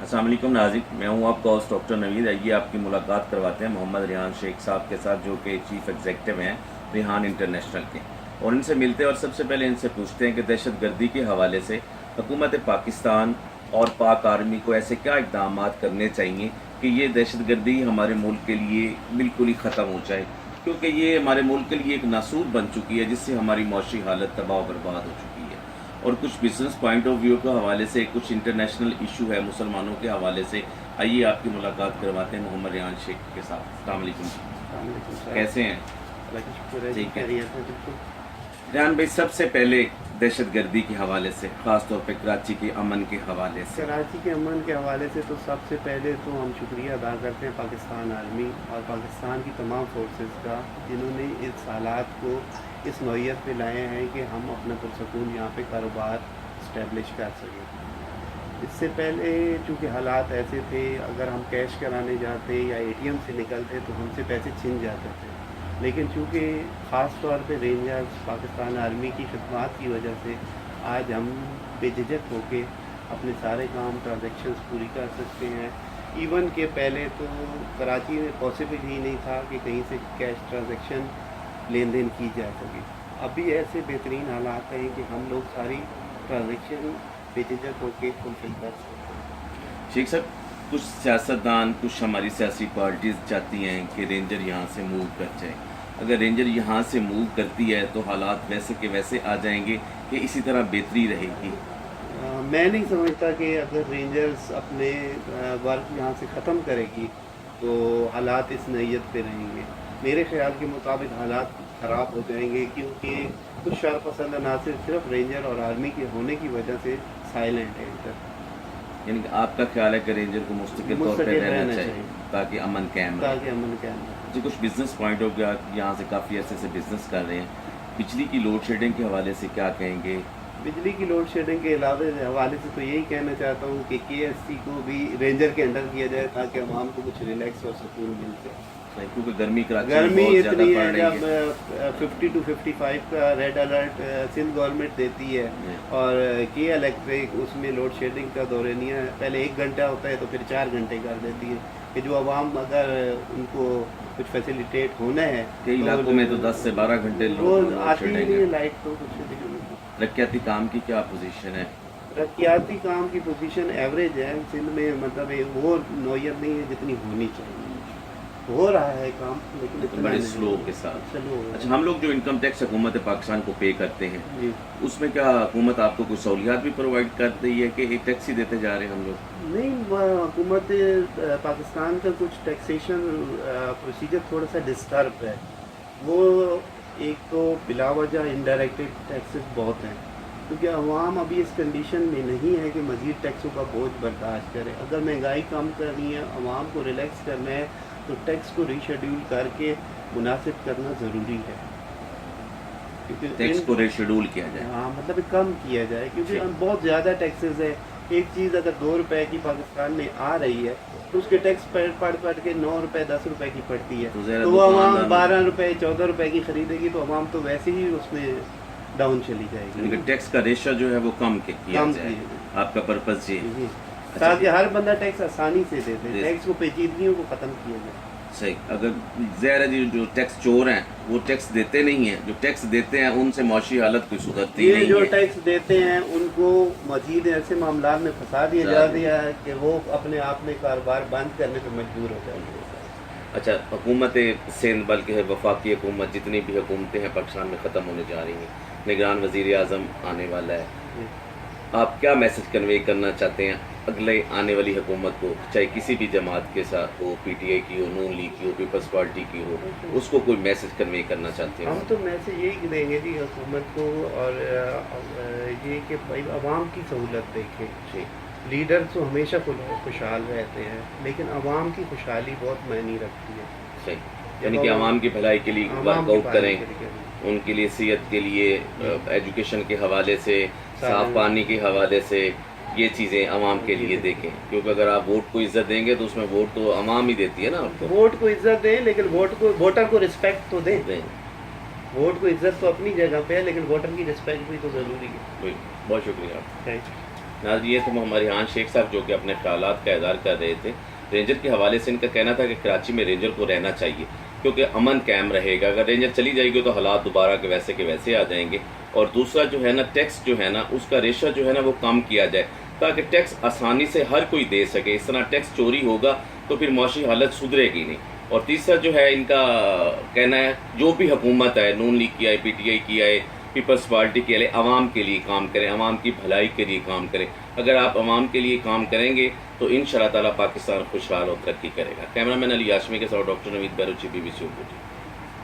अस्सलाम वालेकुम नाज़रीन, मैं हूं आपका होस्ट डॉक्टर नवीद। आइए आपकी मुलाकात करवाते हैं मोहम्मद रेहान शेख साहब के साथ, जो कि चीफ एग्जीक्यूटिव हैं रेहान इंटरनेशनल के, और इनसे मिलते हैं और सबसे पहले इनसे पूछते हैं कि दहशत गर्दी के हवाले से हुकूमत पाकिस्तान और पाक आर्मी को ऐसे क्या इक़दाम करने चाहिए कि ये दहशत गर्दी हमारे मुल्क के लिए बिल्कुल ही ख़त्म हो जाए, क्योंकि ये हमारे मुल्क के लिए एक नासूर बन चुकी है जिससे हमारी मौशी हालत तबाह बर्बाद हो चुकी है। और कुछ बिजनेस पॉइंट ऑफ व्यू के हवाले से, कुछ इंटरनेशनल इशू है मुसलमानों के हवाले से। आइए आपकी मुलाकात करवाते हैं मोहम्मद रेहान शेख के साथ। अस्सलाम वालेकुम, कैसे हैं? ठीक है रेहान भाई, सबसे पहले दहशत गर्दी के हवाले से, ख़ास तौर पे कराची के अमन के हवाले से। कराची के अमन के हवाले से तो सबसे पहले तो हम शुक्रिया अदा करते हैं पाकिस्तान आर्मी और पाकिस्तान की तमाम फोर्सेस का, जिन्होंने इस हालात को इस नौइयत पे लाए हैं कि हम अपना पुरसकून यहाँ पे कारोबार इस्टेब्लिश कर सकें। इससे पहले चूँकि हालात ऐसे थे, अगर हम कैश कराने जाते या ATM से निकलते तो हमसे पैसे छिन जाते थे, लेकिन चूँकि ख़ास तौर पे रेंजर्स पाकिस्तान आर्मी की खिदमत की वजह से आज हम बेझिझक होके अपने सारे काम ट्रांजैक्शंस पूरी कर सकते हैं। इवन के पहले तो कराची में पॉसिबल ही नहीं था कि कहीं से कैश ट्रांजैक्शन लेन देन की जा सके। अभी ऐसे बेहतरीन हालात हैं कि हम लोग सारी ट्रांजैक्शन बेझिझक होके फुलफिल कर सकते हैं। शेख साहब, कुछ सियासतदान, कुछ हमारी सियासी पार्टीज चाहती हैं कि रेंजर यहाँ से मूव कर जाए। अगर रेंजर यहाँ से मूव करती है तो हालात वैसे के वैसे आ जाएंगे कि इसी तरह बेहतरी रहेगी? मैं नहीं समझता कि अगर रेंजर्स अपने वर्क यहाँ से ख़त्म करेगी तो हालात इस नैयत पे रहेंगे। मेरे ख्याल के मुताबिक हालात ख़राब हो जाएंगे, क्योंकि कुछ शरपसंद अनासर सिर्फ रेंजर और आर्मी के होने की वजह से साइलेंट है इधर। यानी कि आपका ख्याल है कि रेंजर को मुस्तकिल तौर पर रहना चाहिए ताकि अमन कायम रहे। जी, कुछ बिजनेस पॉइंट ऑफ व्यू, यहाँ से काफ़ी अरसे से बिजनेस कर रहे हैं, बिजली की लोड शेडिंग के हवाले से क्या कहेंगे? बिजली की लोड शेडिंग के हवाले से तो यही कहना चाहता हूँ कि KSC को भी रेंजर के अंडर किया जाए ताकि आवाम को कुछ रिलैक्स और सुकून मिल जाए। क्योंकि गर्मी इतनी है, जब 50 to 55 का रेड अलर्ट सिंध गवर्नमेंट देती है और के इलेक्ट्रिक उसमें लोड शेडिंग का दौरानिया पहले 1 घंटा होता है तो फिर 4 घंटे कर देती है, कि जो आवाम अगर उनको कुछ फैसिलिटेट होना है, कई इलाकों में तो 10 से 12 घंटे रोज आती ही नहीं लाइट। तो कुछ रक्याती काम की क्या पोजीशन है? रक्याती काम की पोजीशन एवरेज है सिंध में, मतलब वो नौयत नहीं है जितनी होनी चाहिए। हो रहा है काम, लेकिन बड़े स्लो के साथ। अच्छा, हम लोग जो इनकम टैक्स हुकूमत पाकिस्तान को पे करते हैं, उसमें क्या हुकूमत आपको कुछ सहूलियात भी प्रोवाइड करती है कि एक टैक्स ही देते जा रहे हैं हम लोग? नहीं, हुकूमत पाकिस्तान का कुछ टैक्सेशन प्रोसीजर थोड़ा सा डिस्टर्ब है। वो एक तो बिलावजह इनडायरेक्ट टैक्सेस बहुत हैं, क्योंकि अवाम अभी इस कंडीशन में नहीं है कि मज़ीद टैक्सों का बोझ बर्दाश्त करे। अगर महंगाई कम करनी है, अवाम को रिलैक्स करना है, तो टैक्स को रीशेड्यूल करके मुनासिब करना ज़रूरी है, क्योंकि टैक्स को रीशेड्यूल किया जाए। हाँ, मतलब कम किया जाए, क्योंकि बहुत ज़्यादा टैक्सेस है। एक चीज़ अगर 2 रुपए की पाकिस्तान में आ रही है तो उसके टैक्स पढ़ के 9 रुपए 10 रुपए की पड़ती है, तो वो आवाम 12 रुपए 14 रुपए की खरीदेगी, तो आवाम तो वैसे ही उसमें डाउन चली जाएगी। टैक्स का रेशो जो है वो कम किया जाए, आपका पर्पस ये है ताकि हर बंदा टैक्स आसानी से दे दे, टैक्स को पेचीदगियों को ख़त्म किया जाए। सही। अगर ज़ाहिर है जो टैक्स चोर हैं वो टैक्स देते नहीं हैं, जो टैक्स देते हैं उनसे मौशी हालत कोई सुधरती नहीं है। जो टैक्स देते हैं उनको मजीद ऐसे मामला में फंसा दिया है कि वो अपने आप में कारोबार बंद करने पर मजबूर हो जाएंगे। अच्छा, हुकूमत सिंध बल्कि वफाकी हुकूमत, जितनी भी हुकूमतें हैं पाकिस्तान में ख़त्म होने जा रही हैं, निगरान वज़ीर आज़म आने वाला है, आप क्या मैसेज कन्वे करना चाहते हैं अगले आने वाली हुकूमत को, चाहे किसी भी जमात के साथ हो, PTI की हो, नून लीग की हो, पीपल्स पार्टी की हो, उसको कोई मैसेज कन्वे करना चाहते हैं? हम तो मैसेज यही देंगे जी हुकूमत को, और ये कि भाई आवाम की सहूलत देखें। लीडर तो हमेशा खुशहाल रहते हैं, लेकिन आवाम की खुशहाली बहुत मायने रखती है। सही, यानी कि आवाम की भलाई के लिए वर्कआउट करें, उनके लिए सेहत के लिए, एजुकेशन के हवाले से, साफ पानी के हवाले से, ये चीज़ें आवाम के लिए देखें। क्योंकि अगर आप वोट को इज्जत देंगे तो उसमें वोट तो आवाम ही देती है ना आपको। वोट को इज्जत दें, लेकिन वोटर को रिस्पेक्ट तो दें। वोट को इज्जत तो अपनी जगह पे है, लेकिन वोटर की रिस्पेक्ट भी तो ज़रूरी है। बहुत शुक्रिया। Thank you. नाज़रीन ये तो मोहम्मद रिहान शेख साहब जो कि अपने ख्यालात का इज़हार कर रहे थे। रेंजर के हवाले से इनका कहना था कि कराची में रेंजर को रहना चाहिए क्योंकि अमन कायम रहेगा। अगर रेंजर चली जाएगी तो हालात दोबारा के वैसे आ जाएंगे। और दूसरा जो है ना, टैक्स जो है ना, उसका रेशा जो है ना वो कम किया जाए ताकि टैक्स आसानी से हर कोई दे सके। इस तरह टैक्स चोरी होगा तो फिर माशी हालत सुधरेगी नहीं। और तीसरा जो है इनका कहना है जो भी हुकूमत है, नून लीग की आए, PTI की आए, पीपल्स पार्टी के लिए, आवाम के लिए काम करें, आवाम की भलाई के लिए काम करें। अगर आप आवाम के लिए काम करेंगे तो इंशाअल्लाह ताला पाकिस्तान खुशहाल और तरक्की करेगा। कैमरामैन अली हाशमी के साथ डॉक्टर नवीद बैरुची, BBC उर्दू।